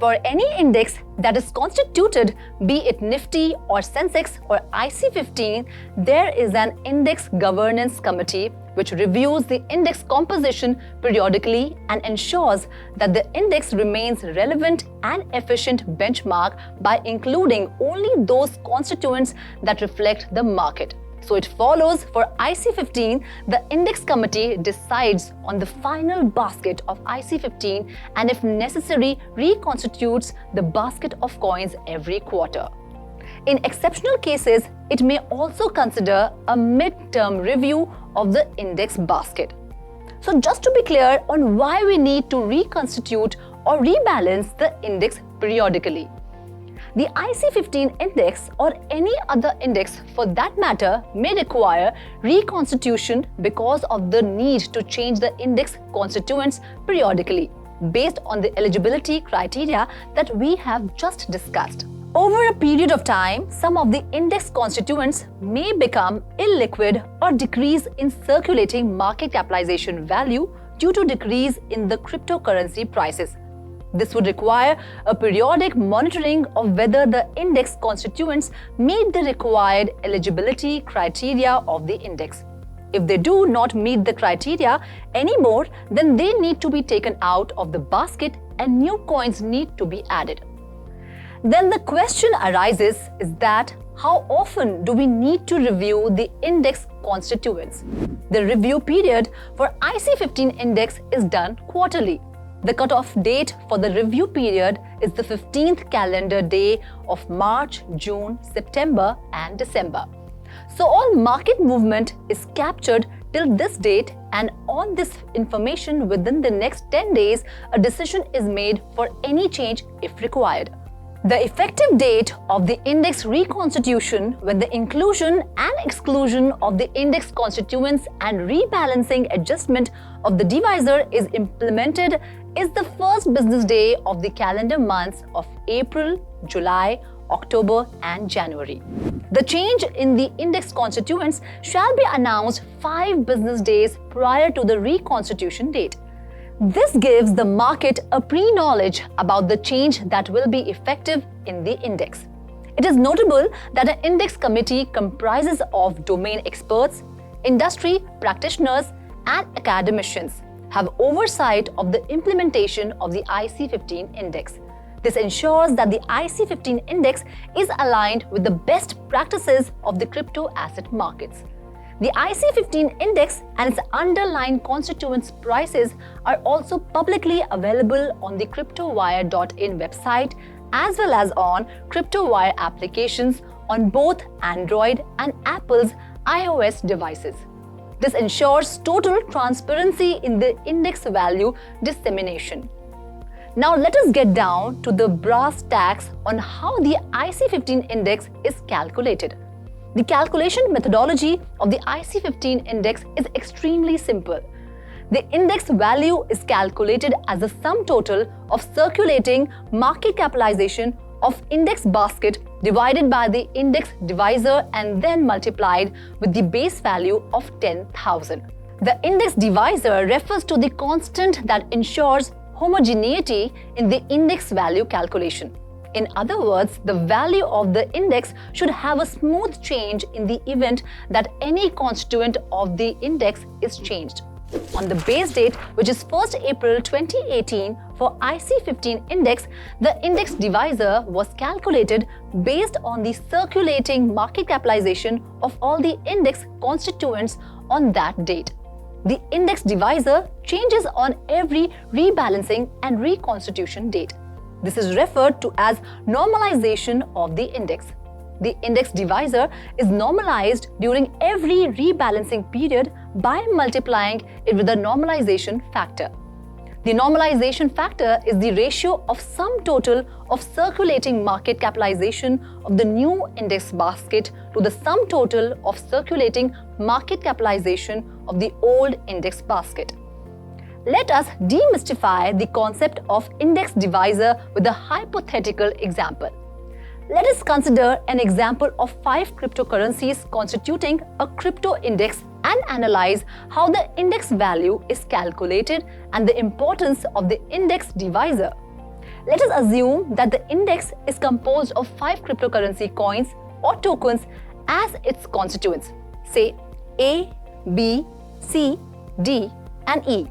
For any index that is constituted, be it Nifty or Sensex or IC15, there is an Index Governance Committee which reviews the index composition periodically and ensures that the index remains relevant and efficient benchmark by including only those constituents that reflect the market. So it follows for IC15, the Index Committee decides on the final basket of IC15 and if necessary reconstitutes the basket of coins every quarter. In exceptional cases, it may also consider a mid-term review of the index basket. So just to be clear on why we need to reconstitute or rebalance the index periodically. The IC15 index or any other index for that matter may require reconstitution because of the need to change the index constituents periodically based on the eligibility criteria that we have just discussed. Over a period of time, some of the index constituents may become illiquid or decrease in circulating market capitalization value due to decrease in the cryptocurrency prices. This would require a periodic monitoring of whether the index constituents meet the required eligibility criteria of the index. If they do not meet the criteria anymore, then they need to be taken out of the basket and new coins need to be added. Then the question arises is that how often do we need to review the index constituents? The review period for IC15 index is done quarterly. The cutoff date for the review period is the 15th calendar day of March, June, September and December. So all market movement is captured till this date and on this information within the next 10 days, a decision is made for any change if required. The effective date of the index reconstitution when the inclusion and exclusion of the index constituents and rebalancing adjustment of the divisor is implemented is the first business day of the calendar months of April, July, October and January. The change in the index constituents shall be announced 5 business days prior to the reconstitution date. This gives the market a pre-knowledge about the change that will be effective in the index. It is notable that an index committee comprises of domain experts, industry practitioners, and academicians have oversight of the implementation of the IC15 index. This ensures that the IC15 index is aligned with the best practices of the crypto asset markets. The IC15 index and its underlying constituents prices are also publicly available on the cryptowire.in website as well as on cryptowire applications on both Android and Apple's iOS devices. This ensures total transparency in the index value dissemination. Now let us get down to the brass tacks on how the IC15 index is calculated. The calculation methodology of the IC15 index is extremely simple. The index value is calculated as the sum total of circulating market capitalization of index basket divided by the index divisor and then multiplied with the base value of 10,000. The index divisor refers to the constant that ensures homogeneity in the index value calculation. In other words, the value of the index should have a smooth change in the event that any constituent of the index is changed. On the base date, which is 1st April 2018, for IC15 index, the index divisor was calculated based on the circulating market capitalization of all the index constituents on that date. The index divisor changes on every rebalancing and reconstitution date. This is referred to as normalization of the index. The index divisor is normalized during every rebalancing period by multiplying it with the normalization factor. The normalization factor is the ratio of sum total of circulating market capitalization of the new index basket to the sum total of circulating market capitalization of the old index basket. Let us demystify the concept of index divisor with a hypothetical example. Let us consider an example of 5 cryptocurrencies constituting a crypto index and analyze how the index value is calculated and the importance of the index divisor. Let us assume that the index is composed of 5 cryptocurrency coins or tokens as its constituents, say A, B, C, D, and E.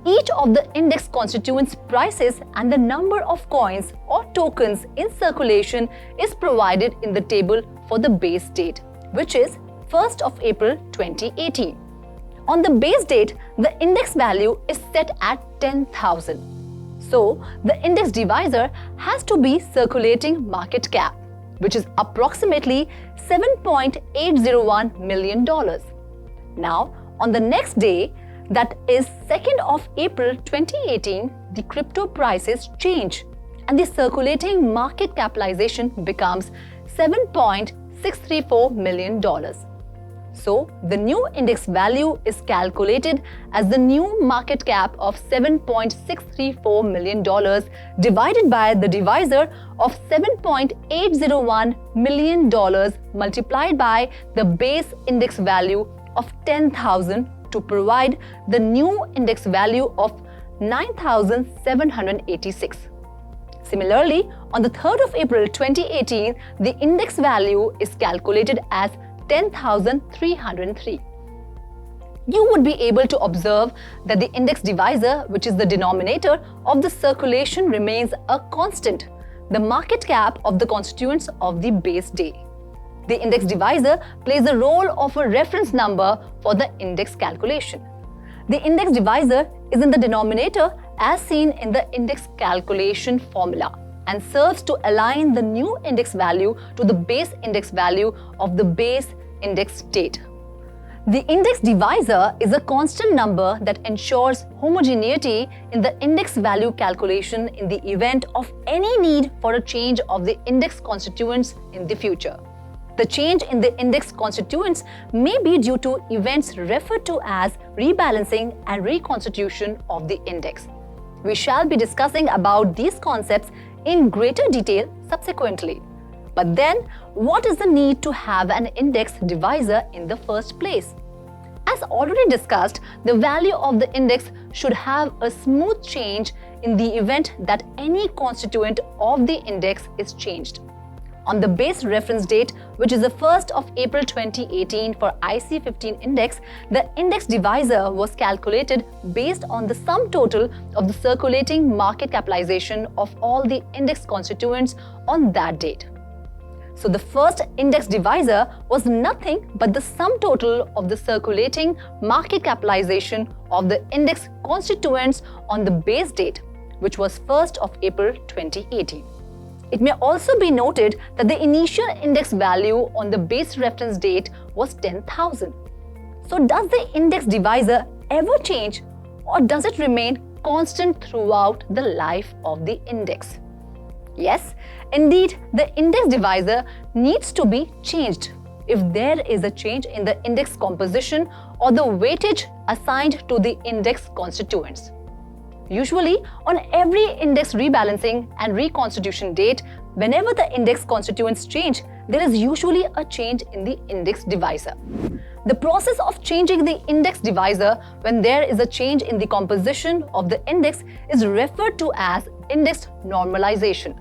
Each of the index constituents' prices and the number of coins or tokens in circulation is provided in the table for the base date, which is 1st of April 2018. On the base date, the index value is set at 10,000. So, the index divisor has to be circulating market cap, which is approximately $7.801 million. Now, on the next day, that is 2nd of April 2018, the crypto prices change and the circulating market capitalization becomes $7.634 million. So, the new index value is calculated as the new market cap of $7.634 million divided by the divisor of $7.801 million multiplied by the base index value of 10,000 to provide the new index value of 9,786. Similarly, on the 3rd of April 2018, the index value is calculated as 10,303. You would be able to observe that the index divisor, which is the denominator of the circulation, remains a constant, the market cap of the constituents of the base day. The index divisor plays the role of a reference number for the index calculation. The index divisor is in the denominator as seen in the index calculation formula and serves to align the new index value to the base index value of the base index date. The index divisor is a constant number that ensures homogeneity in the index value calculation in the event of any need for a change of the index constituents in the future. The change in the index constituents may be due to events referred to as rebalancing and reconstitution of the index. We shall be discussing about these concepts in greater detail subsequently. But then, what is the need to have an index divisor in the first place? As already discussed, the value of the index should have a smooth change in the event that any constituent of the index is changed. On the base reference date, which is the 1st of April 2018 for IC15 Index, the index divisor was calculated based on the sum total of the circulating market capitalization of all the index constituents on that date. So the first index divisor was nothing but the sum total of the circulating market capitalization of the index constituents on the base date, which was 1st of April 2018. It may also be noted that the initial index value on the base reference date was 10,000. So does the index divisor ever change, or does it remain constant throughout the life of the index? Yes, indeed, the index divisor needs to be changed if there is a change in the index composition or the weightage assigned to the index constituents. Usually, on every index rebalancing and reconstitution date, whenever the index constituents change, there is usually a change in the index divisor. The process of changing the index divisor when there is a change in the composition of the index is referred to as index normalization.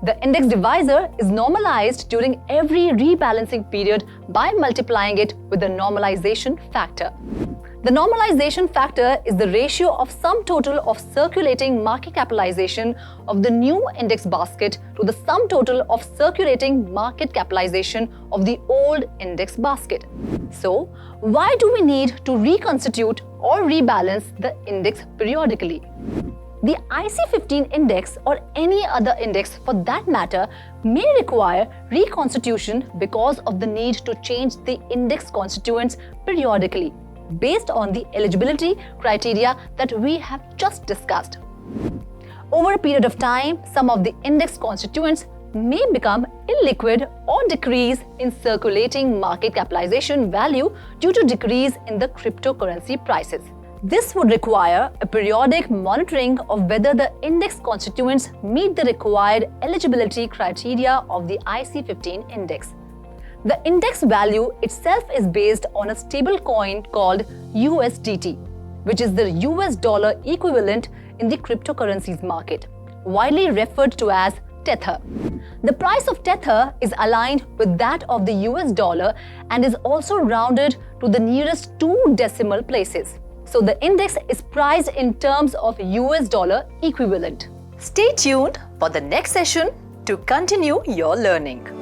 The index divisor is normalized during every rebalancing period by multiplying it with the normalization factor. The normalization factor is the ratio of sum total of circulating market capitalization of the new index basket to the sum total of circulating market capitalization of the old index basket. So, why do we need to reconstitute or rebalance the index periodically? The IC15 index or any other index for that matter may require reconstitution because of the need to change the index constituents periodically based on the eligibility criteria that we have just discussed. Over a period of time, some of the index constituents may become illiquid or decrease in circulating market capitalization value due to decrease in the cryptocurrency prices. This would require a periodic monitoring of whether the index constituents meet the required eligibility criteria of the IC15 index. The index value itself is based on a stable coin called USDT, which is the US dollar equivalent in the cryptocurrencies market, widely referred to as Tether. The price of Tether is aligned with that of the US dollar and is also rounded to the nearest 2 decimal places. So the index is priced in terms of US dollar equivalent. Stay tuned for the next session to continue your learning.